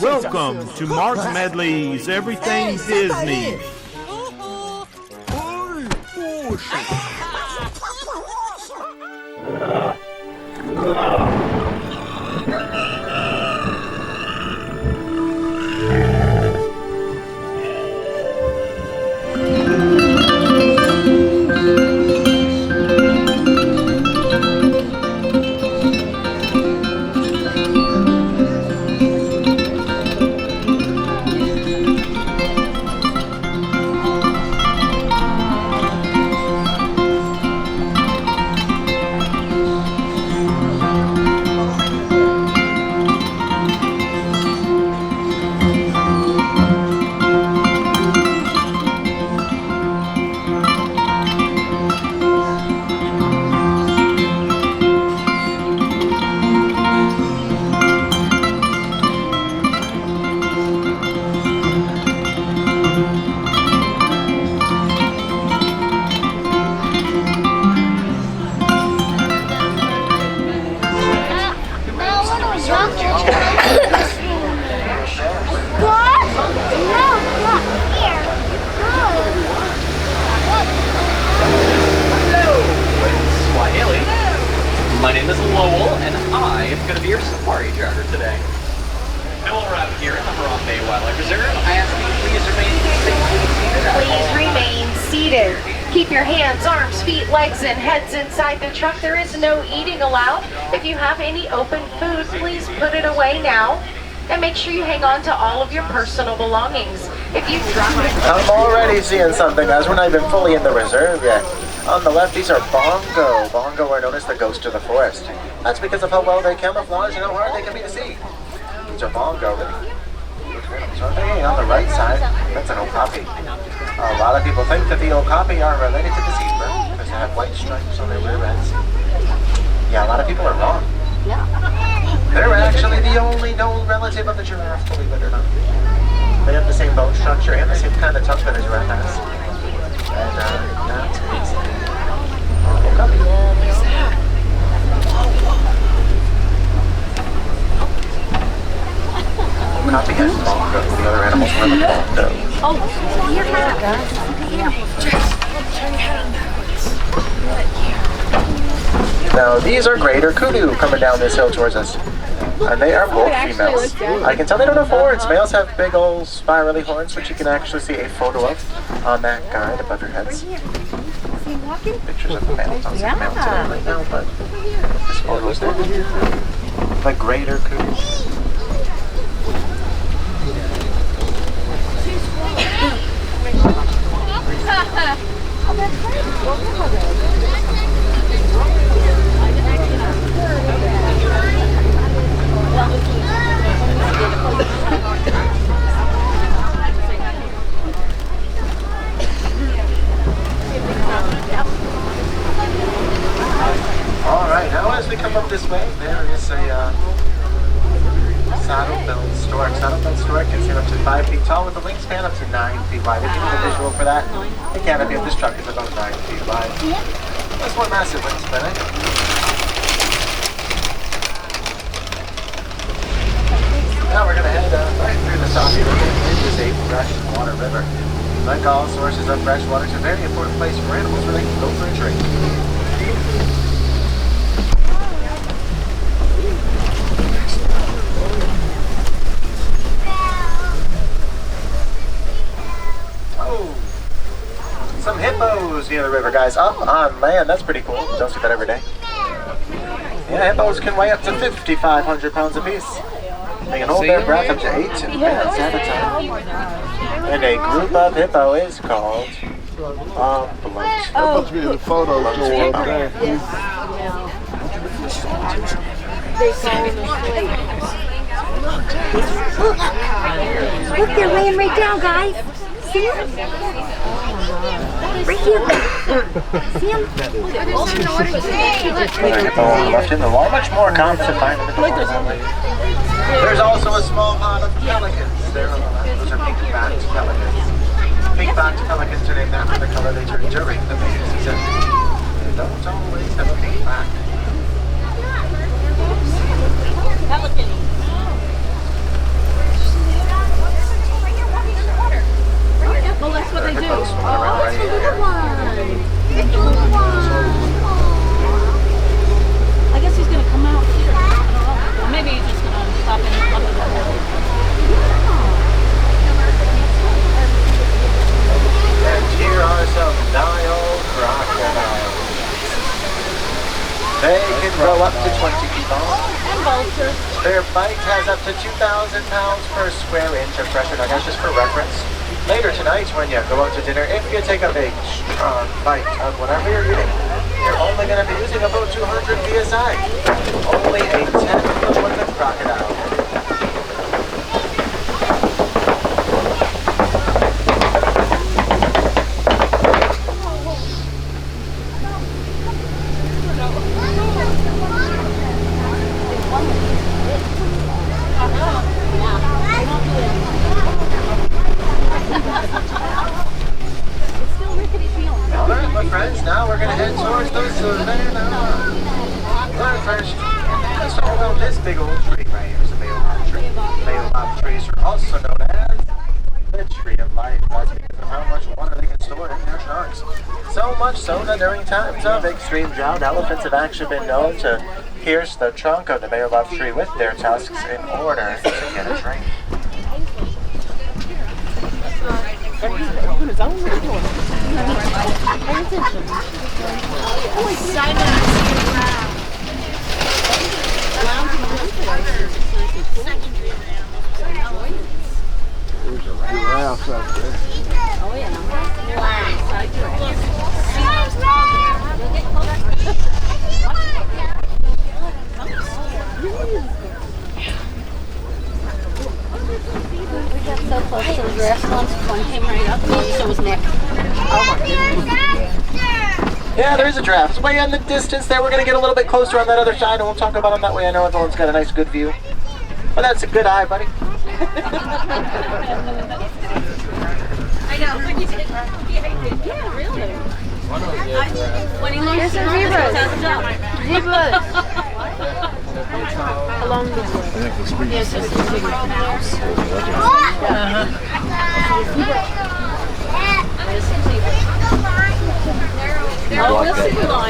Welcome to Mark Medley's Everything Disney. My name is Lowell, and I am going to be your safari driver today. Now while we're out here in the Harambe Wildlife Reserve, I ask that you please remain safely seated. Please remain seated. Keep your hands, arms, feet, legs, and heads inside the truck. There is no eating allowed. If you have any open food, please put it away now. And make sure you hang on to all of your personal belongings. If you drop I'm already seeing something, guys. We're not even fully in the reserve yet. On the left, these are bongo. Bongo are known as the ghost of the forest. That's because of how well they camouflage and how hard they can be to see. These are bongo. Hey, on the right side, that's an okapi. A lot of people think that the okapi are related to the zebra because they have white stripes on their rear ends. Yeah, a lot of people are wrong. They're actually the only known relative of the giraffe, believe it or not. They have the same bone structure and the same kind of tongue that a giraffe has. And that is the okapi. What is that? Okapi and bongo. The other animals are the bongo. Oh, your hat, guys. Turn your head on backwards. Now these are greater kudu coming down this hill towards us. And they are both females. I can tell they don't have horns. Males have big old spirally horns, which you can actually see a photo of on that guide above your heads. Pictures of the males. I'll see the male today right now, but this photo is there. The greater kudu. Alright, now as we come up this way, there is a saddle-billed stork. Saddle-billed stork can stand up to 5 feet tall with a wingspan up to 9 feet wide. If you need a visual for that, the canopy of this truck is about 9 feet wide. That's one massive wingspan, eh? Now we're going to head right through the Sabi River into a freshwater river. Like all sources of fresh water, it's a very important place for animals where they can go for a drink. Oh, some hippos near the river, guys. Up on land, that's pretty cool. You don't see that every day. Yeah, hippos can weigh up to 5,500 pounds apiece. They can hold their breath up to 8 minutes at a time. And a group of hippo is called bloat. Supposed to be the photo over there. Look, they're laying right down, guys. See them? Right here. See them? Hippo on the left hand. They're much more common to find in the water that way. There's also a small pod of pelicans there on the left. Those are pink-backed pelicans. Pink-backed pelicans are named after the color they turn during the mating season. They don't always have a pink back. to 20 feet long. And vultures. Their bite has up to 2,000 pounds per square inch of pressure. Now guys, just for reference, later tonight when you go out to dinner, if you take a big, strong bite of whatever you're eating, you're only going to be using about 200 psi. Only a tenth of what the crocodile did. Alright, my friends, now we're going to head towards the savannah. But first, let's talk about this big old tree right here. It's a baobab tree. Baobab trees are also known as the tree of life. That's because of how much water they can store in their trunks. So much so that during times of extreme drought, elephants have actually been known to pierce the trunk of the baobab tree with their tusks in order to get a drink. There's a giraffe out there. Oh yeah. We got so close to the restaurants, one came right up, and so was Nick. Oh my goodness. Yeah, there is a giraffe. It's way in the distance there. We're going to get a little bit closer on that other side, and we'll talk about them that way. I know everyone's got a nice, good view. But that's a good eye, buddy. I know. Yeah, really. When he learns to zebras. Along the way. Yes, this is a big mouse.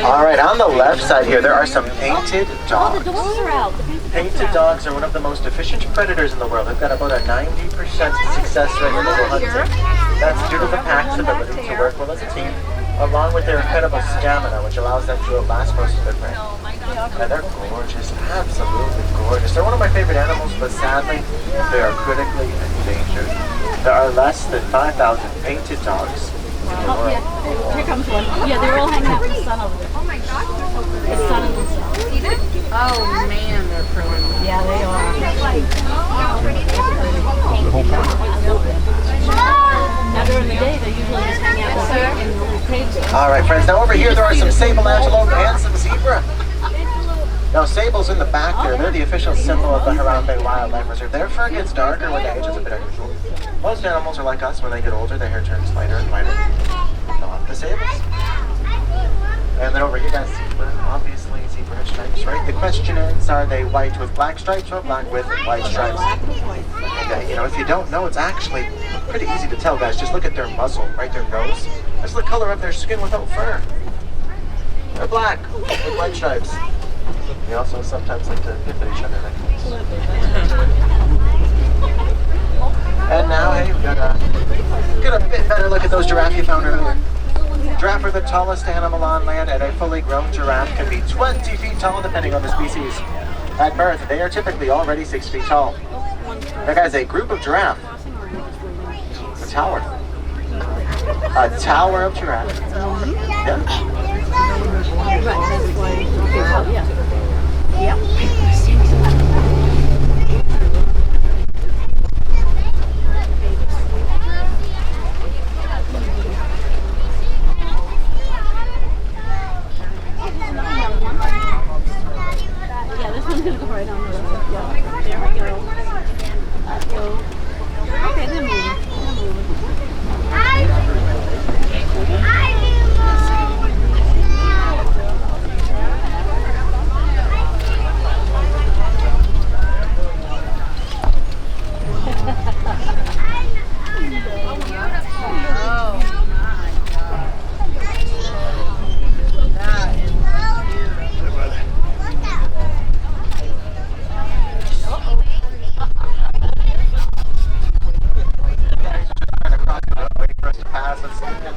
All right, on the left side here, there are some painted All the dogs. dogs are out. Painted dogs are one of the most efficient predators in the world. They've got about a 90% success rate in legal hunting. That's due to the pack's ability to work well as a team, along with their incredible stamina, which allows them to outlast most of their prey. And they're gorgeous, absolutely gorgeous. They're one of my favorite animals, but sadly, they are critically endangered. There are less than 5,000 painted dogs in the world. Here comes one. Yeah, they're all hanging out with the sun over there. Oh my God. The sun and the sun. Oh man, they're pretty. Yeah, they are. Now during the day, they usually just hang out in little caves. All right, friends, now over here there are some sable antelope and some zebra. Now, sables in the back there, they're the official symbol of the Harambe Wildlife Reserve. Their fur gets darker when the age is a bit unusual. Most animals are like us. When they get older, their hair turns lighter and lighter. Not the sables. And then over here, guys, zebra. Obviously, zebra have stripes, right? The question is, are they white with black stripes or black with white stripes? And, you know, if you don't know, it's actually pretty easy to tell, guys. Just look at their muzzle, right? Their nose. That's the color of their skin without fur. They're black with white stripes. They also sometimes like to nip at each other like this. And now, hey, we've got a bit better look at those giraffe you found earlier. Giraffe are the tallest animal on land, and a fully grown giraffe can be 20 feet tall depending on the species. At birth, they are typically already 6 feet tall. Now guys, a group of giraffe. A tower. A tower of giraffe. Yeah. Yep. Yeah, this one's gonna go right on the road. Yeah. There we go. Go. Okay, they're moving.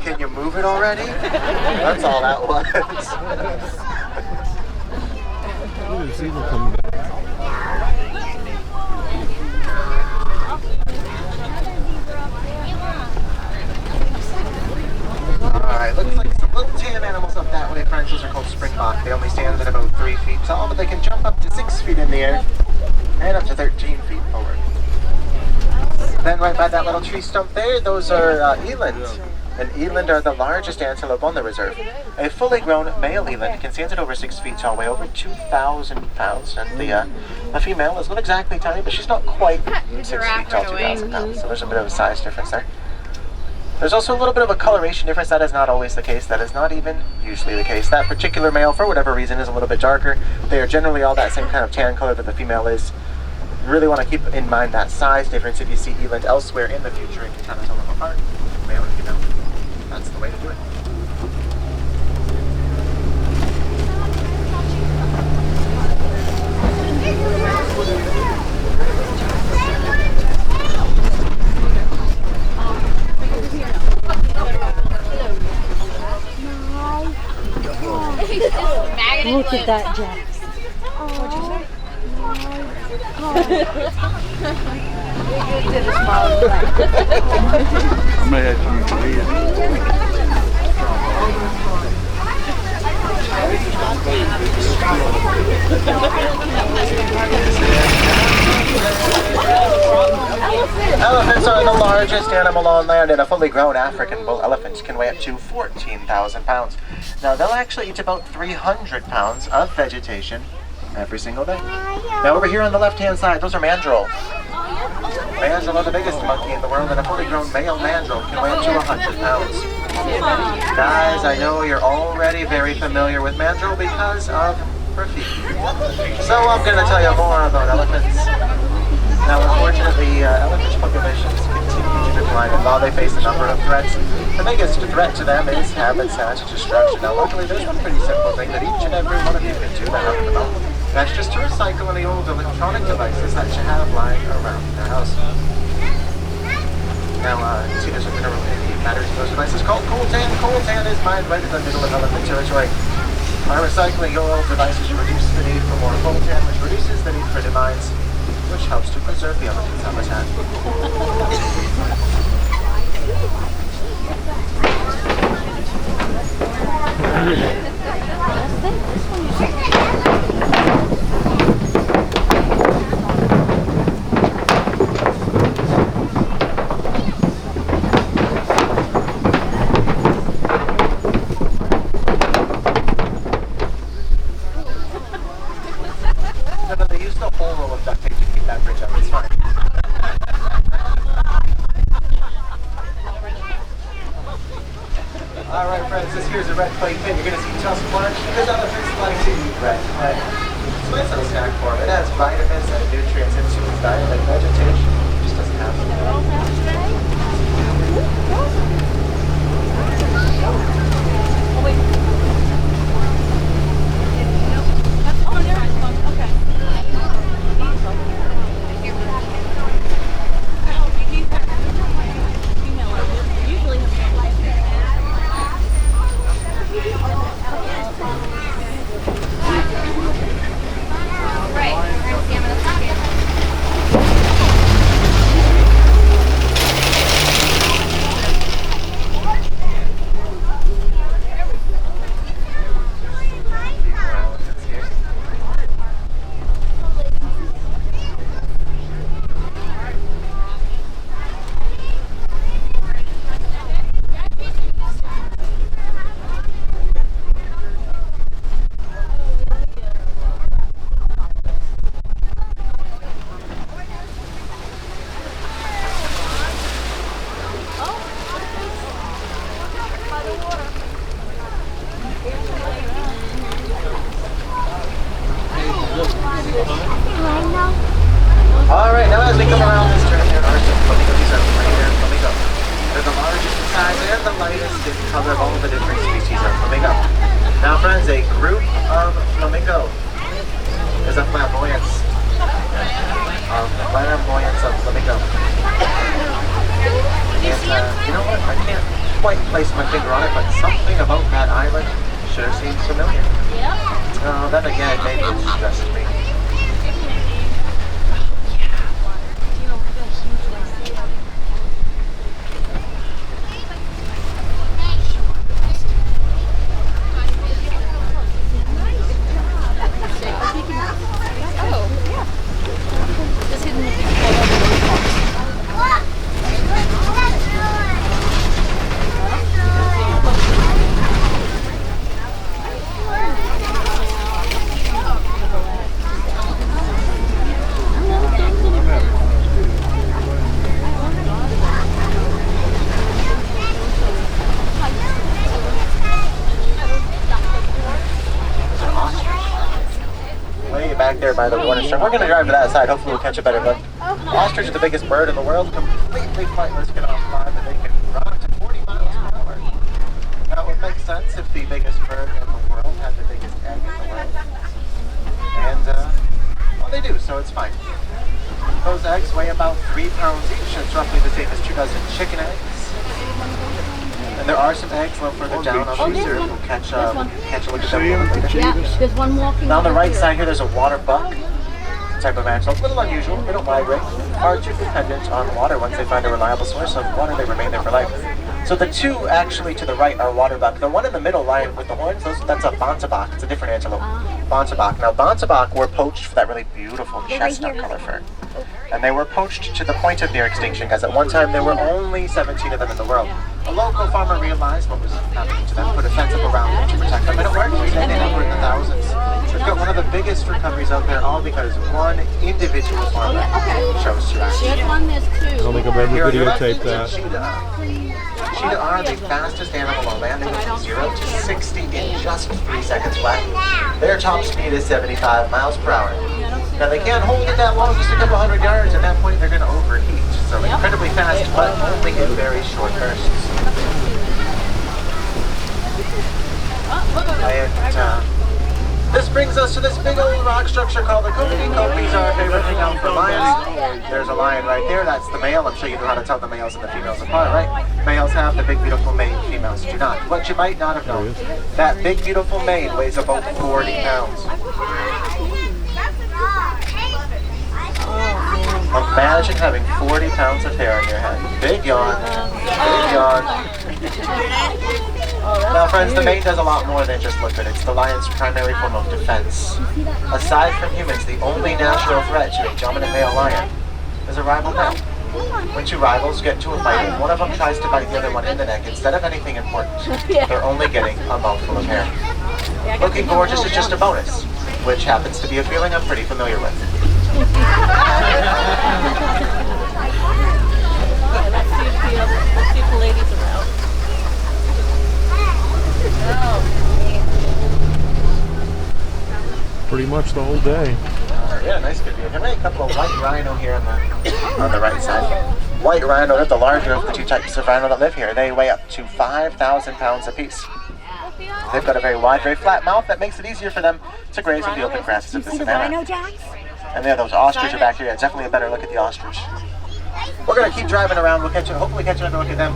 Can you move it already? That's all that was. see them coming back. Alright, looks like some little tame animals up that way, friends. Those are called springbok. They only stand at about 3 feet tall, but they can jump up to 6 feet in the air and up to 13 feet forward. Then right by that little tree stump there, those are eland. And eland are the largest antelope on the reserve. A fully grown male eland can stand at over 6 feet tall, weigh over 2,000 pounds. And the female is not exactly tiny, but she's not quite 6 feet tall, 2,000 pounds. So there's a bit of a size difference there. There's also a little bit of a coloration difference. That is not always the case. That is not even usually the case. That particular male, for whatever reason, is a little bit darker. They are generally all that same kind of tan color that the female is. You really want to keep in mind that size difference. If you see eland elsewhere in the future, you can kind of tell them apart, male and female. That's the way to do it. Look at that, Jax. I'm gonna have to use Elephants are the largest animal on land, and a fully grown African bull elephant can weigh up to 14,000 pounds. Now, they'll actually eat about 300 pounds of vegetation every single day. Now, over here on the left-hand side, those are mandrill. Mandrill are the biggest monkey in the world, and a fully grown male mandrill can weigh up to 100 pounds. Guys, I know you're already very familiar with mandrill because of graffiti. So I'm going to tell you more about elephants. Now, unfortunately, elephant populations continue to decline, and while they face a number of threats, the biggest threat to them is habitat destruction. Now, luckily, there's one pretty simple thing that each and every one of you can do to help them out. That's just to recycle any old electronic devices that you have lying around your house. Now, you see there's a mineral in the batteries of those devices called coltan. Coltan is mined right in the middle of elephant territory. By recycling your old devices, you reduce the need for more coltan, which reduces the need for demines, which helps to preserve the elephant's habitat. No, they used the whole roll of duct tape to keep that bridge up. It's fine. Alright friends, this here's a red clay pit. You're going to see just large because elephants like to eat red clay. It's a nice little snack form. It has vitamins and nutrients into its diet that vegetation just doesn't have. Alright, now as we come around this turn, there are some flamingo. These are reindeer flamingo. They're the largest in size and the lightest in color of all the different species of flamingo. Now friends, a group of flamingo is a flamboyance. Flamboyance of flamingo. And you know what, I can't quite place my finger on it, but something about that island sure seems familiar. No, then again, maybe it's just me. Back there by the water stream. We're going to drive to that side. Hopefully we'll catch a better look. Ostrich is the biggest bird in the world. Completely flightless, cannot fly, but they can run to 40 miles per hour. Now it would make sense if the biggest bird in the world had the biggest egg in the world. And, well, they do, so it's fine. Those eggs weigh about 3 pounds each. It's roughly the same as 2 dozen chicken eggs. And there are some eggs a little further down on the reserve. We'll catch a look at them a little bit later. Yeah, there's one walking. Now on the right side here, there's a water buck type of antelope. A little unusual. They don't migrate. Are too dependent on water. Once they find a reliable source of water, they remain there for life. So the two actually to the right are water buck. The one in the middle lying with the horns, that's a bontabak. It's a different antelope. Bontabak. Now bontabak were poached for that really beautiful chestnut color fur. And they were poached to the point of near extinction because at one time there were only 17 of them in the world. A local farmer realized what was happening to them, put a fence up around them to protect them, and it worked. Today they number in the thousands. We've got one of the biggest recoveries out there, all because one individual farmer chose to act. There's one, there's two. I don't think I've ever videotaped that. Cheetah are the fastest animal on land. They go from 0 to 60 in just 3 seconds flat. Their top speed is 75 miles per hour. Now they can't hold it that long, just a couple hundred yards. At that point, they're going to overheat. So incredibly fast, but only in very short bursts. And this brings us to this big old rock structure called the Kopi. Kopi's our favorite hangout for lions. There's a lion right there. That's the male. I'm sure you know how to tell the males and the females apart, right? Males have the big, beautiful mane. Females do not. What you might not have known, that big, beautiful mane weighs about 40 pounds. Imagine having 40 pounds of hair on your head. Big yawn. Big yawn. Now friends, the mane does a lot more than just look good. It's the lion's primary form of defense. Aside from humans, the only natural threat to a dominant male lion is a rival male. When two rivals get into a fight and one of them tries to bite the other one in the neck, instead of anything important, they're only getting a mouthful of hair. Looking gorgeous is just a bonus, which happens to be a feeling I'm pretty familiar with. Let's see if the ladies are out. Pretty much the whole day. Yeah, nice good view. A couple of white rhino here on the right side. White rhino, they're the larger of the two types of rhino that live here. They weigh up to 5,000 pounds apiece. They've got a very wide, very flat mouth that makes it easier for them to graze in the open grasses of the savanna. And there, those ostrich are back here. Yeah, definitely a better look at the ostrich. We're going to keep driving around. We'll hopefully catch another look at them.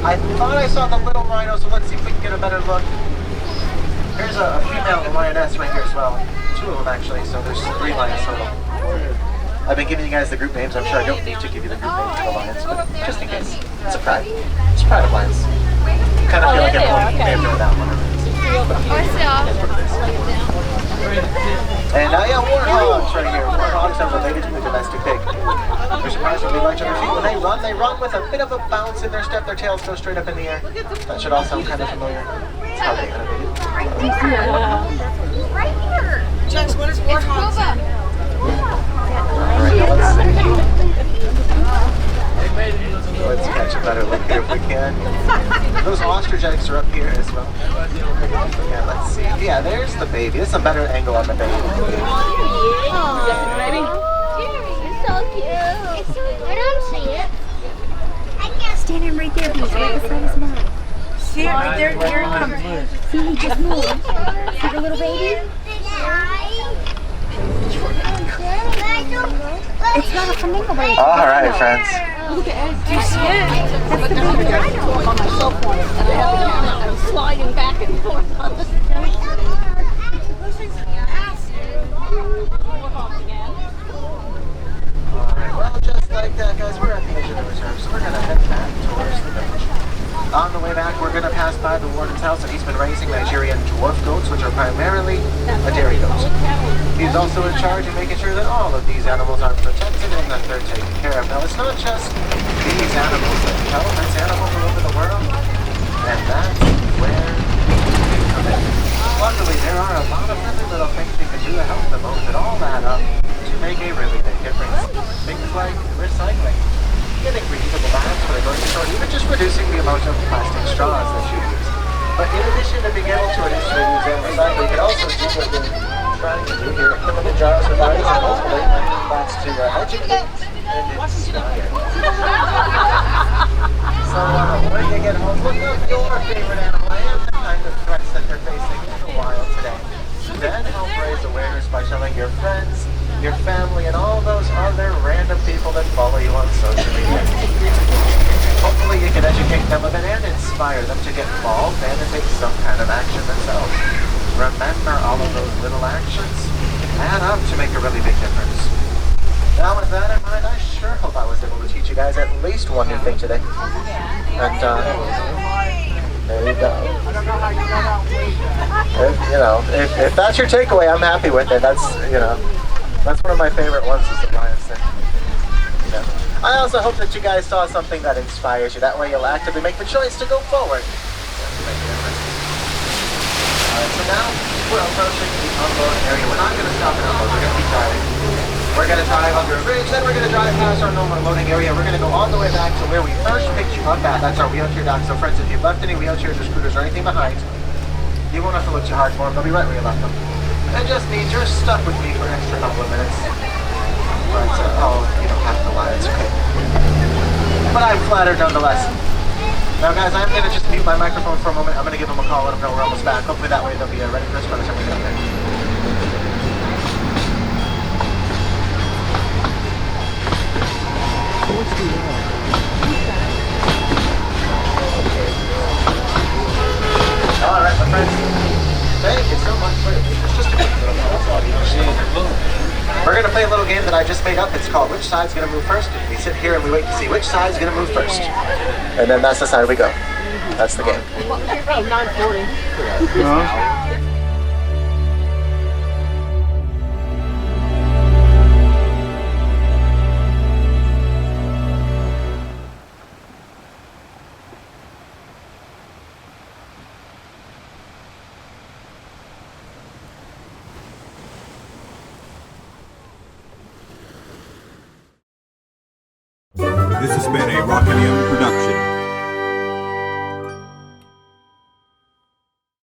I thought I saw the little rhino, so let's see if we can get a better look. Here's a female lioness right here as well. 2 of them actually, so there's 3 lions total. I've been giving you guys the group names. I'm sure I don't need to give you the group names of the lions, but just in case. It's a pride. It's a pride of lions. You kind of feel like everyone may have known that one. And yeah, warthogs right here. Warthogs are related to the domestic pig. They're surprisingly light on their feet. When they run with a bit of a bounce in their step. Their tails go straight up in the air. That should all sound kind of familiar. That's how they animate it. Right here. Jess, what is warthogs? Let's catch a better look here if we can. Those ostrich eggs are up here as well. Yeah, let's see. Yeah, there's the baby. This is a better angle on the baby. It's so cute. I don't see it. Standing right there, please, right beside his mom. See it right there? Here it comes. See, he just moved. See the little baby? It's not a flamingo, but it's All right, friends. Do you see it? That's the baby. On my cell phone, and I have the camera. I'm sliding back and forth on the back, we're going to pass by the warden's house, and he's been raising Nigerian dwarf goats, which are primarily a dairy goat. He's also in charge of making sure that all of these animals are protected and that they're taken care of. Now, it's not just these animals that help, it's animals all over the world, and that's where you come in. Luckily, there are a lot of different little things we can do to help them all that all add up to make a really big difference. Things like recycling, getting reusable bags for the grocery store, even just reducing the amount of plastic straws that you use. But in addition to being able to reduce, reuse, and recycle, we can also do what we're trying to do here at Kilimanjaro Safari, and hopefully that's to educate and inspire. So when you get home, look up your favorite animal and the kind of threats that they're facing in the wild today. Then help raise awareness by showing your friends, your family, and all those other random people that follow you on social media. Hopefully you can educate them a bit and inspire them to get involved and to take some kind of action themselves. Remember, all of those little actions add up to make a really big difference. Now with that in mind, I sure hope I was able to teach you guys at least one new thing today. And there you go. If that's your takeaway, I'm happy with it. That's one of my favorite ones is the Lions thing. I also hope that you guys saw something that inspires you. That way you'll actively make the choice to go forward. Alright, so now we're approaching the unload area. We're not going to stop at unload. We're going to keep driving. We're going to drive under a bridge, then we're going to drive past our normal loading area. We're going to go all the way back to where we first picked you up at. That's our wheelchair dock. So friends, if you've left any wheelchairs or scooters or anything behind, you won't have to look too hard for them. They'll be right where you left them. That just means you're stuck with me for an extra couple of minutes. But, you don't have to lie, it's okay. But I'm flattered nonetheless. Now guys, I'm going to just mute my microphone for a moment. I'm going to give them a call, let them know we're almost back. Hopefully that way they'll be ready for us by the time we get up there. Alright, my friends. Thank you so much for it's just a quick little We're going to play a little game that I just made up. It's called Which Side's Going to Move First? We sit here and we wait to see which side's going to move first. And then that's the side we go. That's the game. 9:40. This has been a Rock and production.